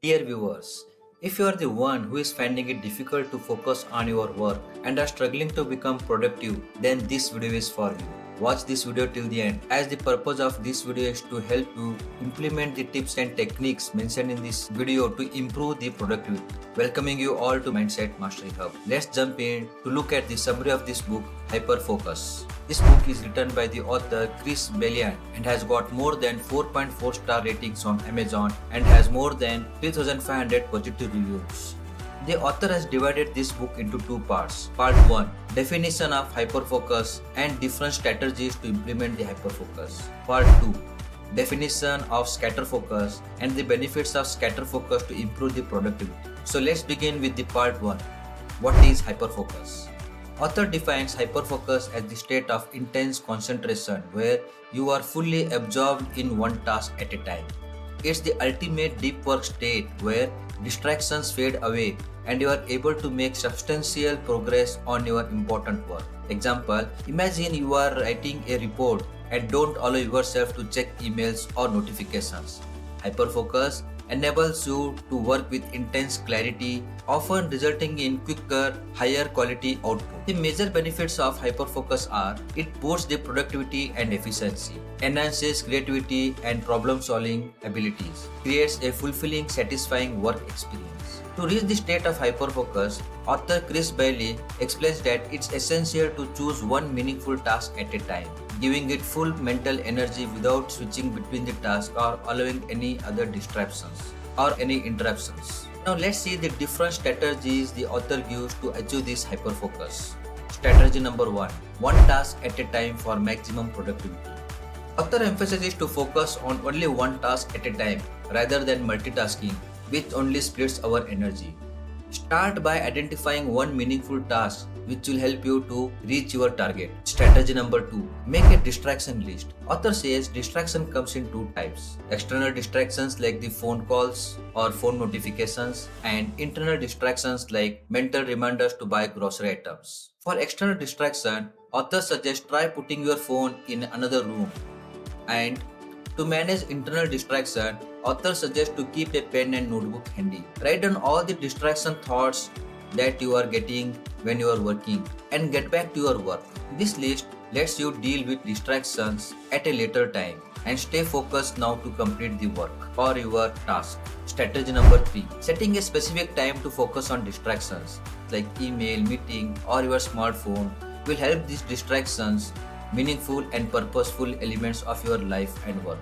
Dear viewers, if you are the one who is finding it difficult to focus on your work and are struggling to become productive, then this video is for you. Watch this video till the end, as the purpose of this video is to help you implement the tips and techniques mentioned in this video to improve the productivity. Welcoming you all to Mindset Mastery Hub. Let's jump in to look at the summary of this book, Hyperfocus. This book is written by the author Chris Bailley and has got more than 4.4 star ratings on Amazon and has more than 3,500 positive reviews. The author has divided this book into two parts. Part 1, Definition of Hyperfocus and different strategies to implement the hyperfocus. Part 2, Definition of Scatterfocus and the benefits of scatterfocus to improve the productivity. So let's begin with the part 1. What is hyperfocus? Author defines hyperfocus as the state of intense concentration where you are fully absorbed in one task at a time. It's the ultimate deep work state where distractions fade away and you are able to make substantial progress on your important work. Example, imagine you are writing a report and don't allow yourself to check emails or notifications. Hyperfocus enables you to work with intense clarity, often resulting in quicker, higher quality output. The major benefits of hyperfocus are it boosts the productivity and efficiency, enhances creativity and problem solving abilities, creates a fulfilling, satisfying work experience. To reach the state of hyperfocus, author Chris Bailley explains that it's essential to choose one meaningful task at a time, giving it full mental energy without switching between the tasks or allowing any other distractions or any interruptions. Now let's see the different strategies the author gives to achieve this hyperfocus. Strategy number 1, one task at a time for maximum productivity. Author emphasizes to focus on only one task at a time rather than multitasking, which only splits our energy. Start by identifying one meaningful task which will help you to reach your target. Strategy number 2, make a distraction list. Author says distraction comes in two types: external distractions like the phone calls or phone notifications, and internal distractions like mental reminders to buy grocery items. For external distraction, author suggests try putting your phone in another room, and to manage internal distraction, author suggests to keep a pen and notebook handy. Write down all the distraction thoughts that you are getting when you are working and get back to your work. This list lets you deal with distractions at a later time and stay focused now to complete the work or your task. Strategy number 3, setting a specific time to focus on distractions like email, meeting, or your smartphone will help these distractions meaningful and purposeful elements of your life and work.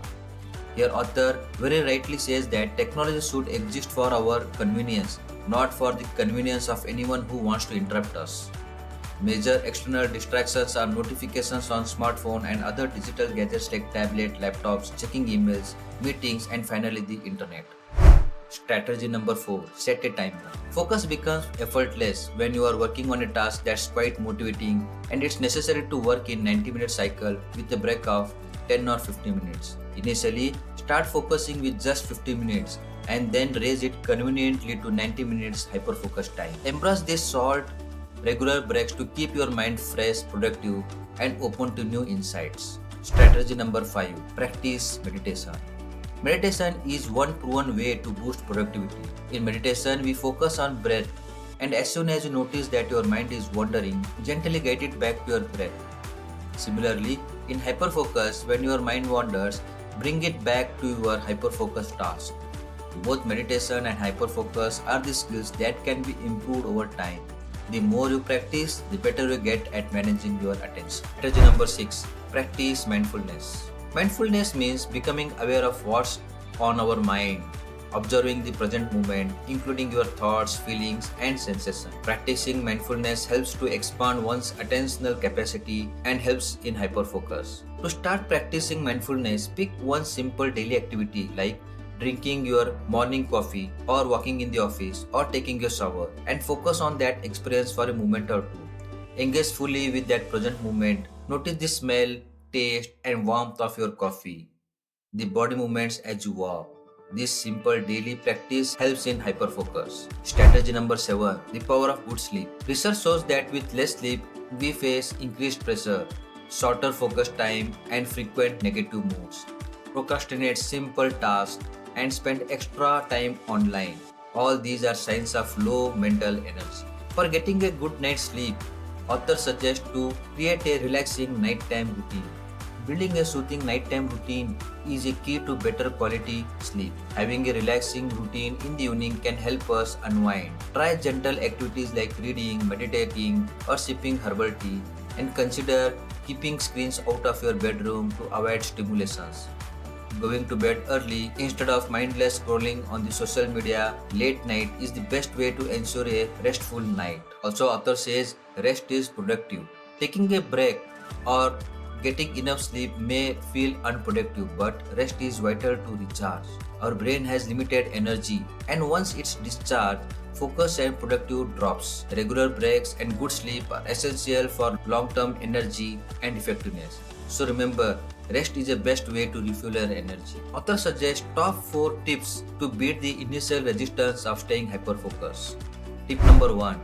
Here author very rightly says that technology should exist for our convenience, not for the convenience of anyone who wants to interrupt us. Major external distractions are notifications on smartphone and other digital gadgets like tablet, laptops, checking emails, meetings, and finally the internet. Strategy number 4, set a timer. Focus becomes effortless when you are working on a task that's quite motivating, and it's necessary to work in 90-minute cycle with a break of 10 or 15 minutes. Initially, start focusing with just 50 minutes and then raise it conveniently to 90 minutes hyperfocus time. Embrace this short, regular breaks to keep your mind fresh, productive, and open to new insights. Strategy number 5, practice meditation. Meditation is one proven way to boost productivity. In meditation, we focus on breath, and as soon as you notice that your mind is wandering, gently guide it back to your breath. Similarly, in hyperfocus, when your mind wanders, bring it back to your hyperfocus task. Both meditation and hyperfocus are the skills that can be improved over time. The more you practice, the better you get at managing your attention. Strategy number 6, practice mindfulness. Mindfulness means becoming aware of what's on our mind, observing the present moment, including your thoughts, feelings, and sensations. Practicing mindfulness helps to expand one's attentional capacity and helps in hyperfocus. To start practicing mindfulness, pick one simple daily activity like drinking your morning coffee or walking in the office or taking a shower and focus on that experience for a moment or two. Engage fully with that present moment. Notice the smell, taste, and warmth of your coffee, the body movements as you walk. This simple daily practice helps in hyperfocus. Strategy number 7, the power of good sleep. Research shows that with less sleep, we face increased pressure, shorter focus time, and frequent negative moods. Procrastinate simple tasks and spend extra time online. All these are signs of low mental energy. For getting a good night's sleep, authors suggest to create a relaxing nighttime routine. Building a soothing nighttime routine is a key to better quality sleep. Having a relaxing routine in the evening can help us unwind. Try gentle activities like reading, meditating, or sipping herbal tea, and consider keeping screens out of your bedroom to avoid stimulations. Going to bed early instead of mindless scrolling on the social media late night is the best way to ensure a restful night. Also, author says rest is productive. Taking a break or getting enough sleep may feel unproductive, but rest is vital to recharge. Our brain has limited energy, and once it's discharged, focus and productive drops. Regular breaks and good sleep are essential for long-term energy and effectiveness. So remember, rest is the best way to refuel your energy. Author suggests top 4 tips to beat the initial resistance of staying hyperfocused. Tip number 1.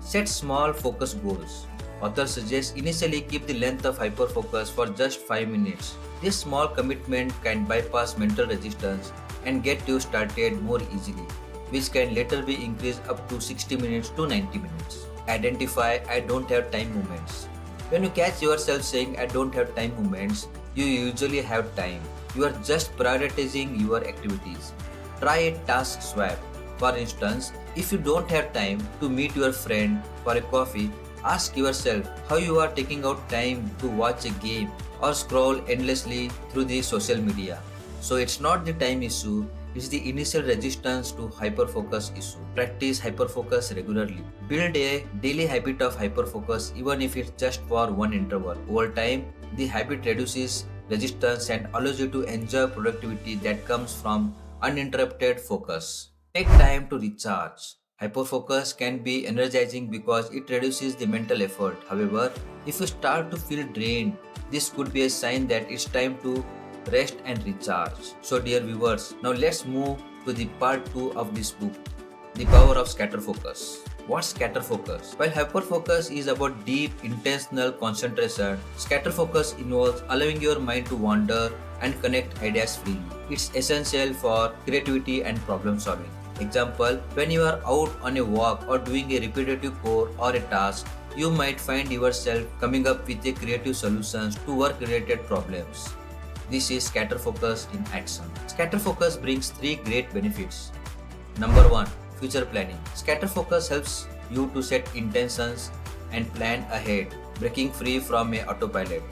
Set small focus goals. Author suggests initially keep the length of hyperfocus for just 5 minutes. This small commitment can bypass mental resistance and get you started more easily, which can later be increased up to 60 minutes to 90 minutes. Identify I don't have time moments. When you catch yourself saying I don't have time moments, you usually have time. You are just prioritizing your activities. Try a task swap. For instance, if you don't have time to meet your friend for a coffee, ask yourself how you are taking out time to watch a game or scroll endlessly through the social media. So it's not the time issue, it's the initial resistance to hyperfocus issue. Practice hyperfocus regularly. Build a daily habit of hyperfocus even if it's just for one interval. Over time, the habit reduces resistance and allows you to enjoy productivity that comes from uninterrupted focus. Take time to recharge. Hyperfocus can be energizing because it reduces the mental effort. However, if you start to feel drained, this could be a sign that it's time to rest and recharge. So dear viewers, now let's move to the part 2 of this book, The Power of Scatterfocus. What's scatterfocus? While hyperfocus is about deep, intentional concentration, scatterfocus involves allowing your mind to wander and connect ideas freely. It's essential for creativity and problem solving. Example, when you are out on a walk or doing a repetitive chore or a task, you might find yourself coming up with a creative solutions to work-related problems. This is scatterfocus in action. Scatterfocus brings 3 great benefits. Number 1. Future planning. Scatterfocus helps you to set intentions and plan ahead, breaking free from a autopilot.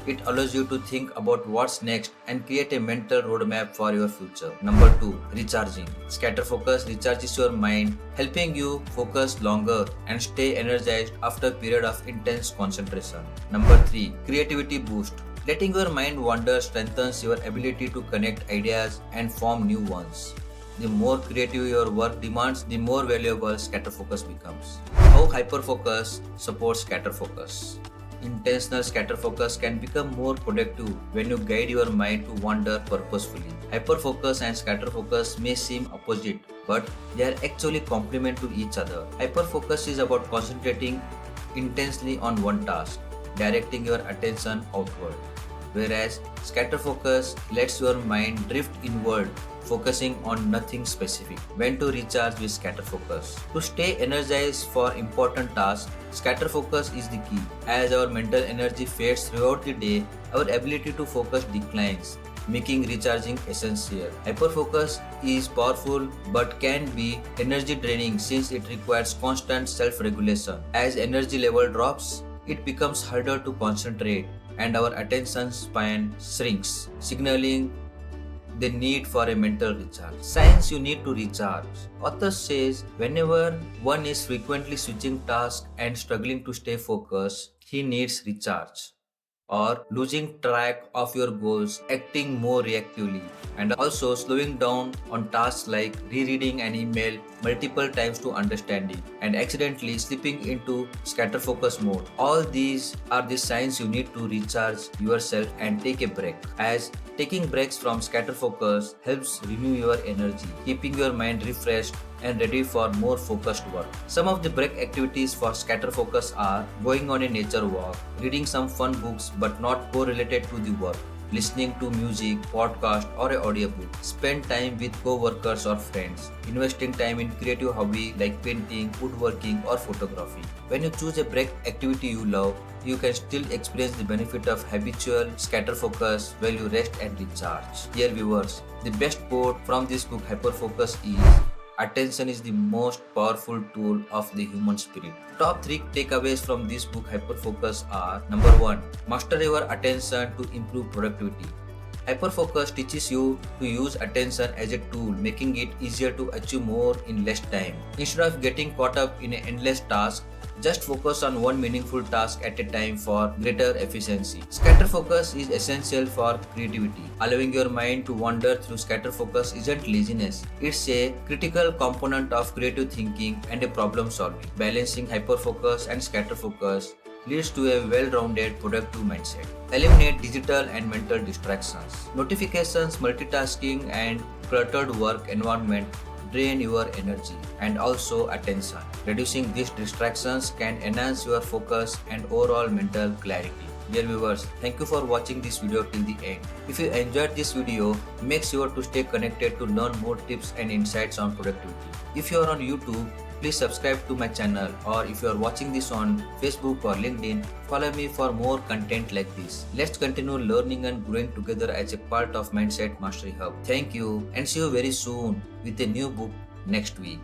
It allows you to think about what's next and create a mental roadmap for your future. Number 2. Recharging. Scatterfocus recharges your mind, helping you focus longer and stay energized after a period of intense concentration. Number 3. Creativity boost. Letting your mind wander strengthens your ability to connect ideas and form new ones. The more creative your work demands, the more valuable scatterfocus becomes. How hyperfocus supports scatterfocus. Intentional scatterfocus can become more productive when you guide your mind to wander purposefully. Hyperfocus and scatterfocus may seem opposite, but they are actually complement to each other. Hyperfocus is about concentrating intensely on one task, directing your attention outward, whereas scatterfocus lets your mind drift inward, focusing on nothing specific. When to recharge with scatterfocus. To stay energized for important tasks, scatterfocus is the key. As our mental energy fades throughout the day, our ability to focus declines, making recharging essential. Hyperfocus is powerful but can be energy draining since it requires constant self-regulation. As energy level drops, it becomes harder to concentrate and our attention span shrinks, signaling the need for a mental recharge. Signs you need to recharge. Author says whenever one is frequently switching tasks and struggling to stay focused, he needs recharge. Or losing track of your goals, acting more reactively, and also slowing down on tasks like rereading an email multiple times to understand it, and accidentally slipping into scatterfocus mode. All these are the signs you need to recharge yourself and take a break, as taking breaks from scatterfocus helps renew your energy, keeping your mind refreshed and ready for more focused work. Some of the break activities for scatterfocus are going on a nature walk, reading some fun books but not correlated to the work, listening to music, podcast, or an audiobook. Spend time with co-workers or friends. Investing time in creative hobby like painting, woodworking, or photography. When you choose a break activity you love, you can still experience the benefit of habitual scatter focus while you rest and recharge. Dear viewers, the best quote from this book Hyperfocus is, attention is the most powerful tool of the human spirit. Top 3 takeaways from this book Hyperfocus are: number 1. Master your attention to improve productivity. Hyperfocus teaches you to use attention as a tool, making it easier to achieve more in less time. Instead of getting caught up in an endless task, just focus on one meaningful task at a time for greater efficiency. Scatter focus is essential for creativity. Allowing your mind to wander through scatter focus isn't laziness. It's a critical component of creative thinking and a problem solving. Balancing hyperfocus and scatter focus leads to a well-rounded, productive mindset. Eliminate digital and mental distractions. Notifications, multitasking, and cluttered work environment drain your energy and also attention. Reducing these distractions can enhance your focus and overall mental clarity. Dear viewers, thank you for watching this video till the end. If you enjoyed this video, make sure to stay connected to learn more tips and insights on productivity. If you are on YouTube, please subscribe to my channel, or if you are watching this on Facebook or LinkedIn, follow me for more content like this. Let's continue learning and growing together as a part of Mindset Mastery Hub. Thank you and see you very soon with a new book next week.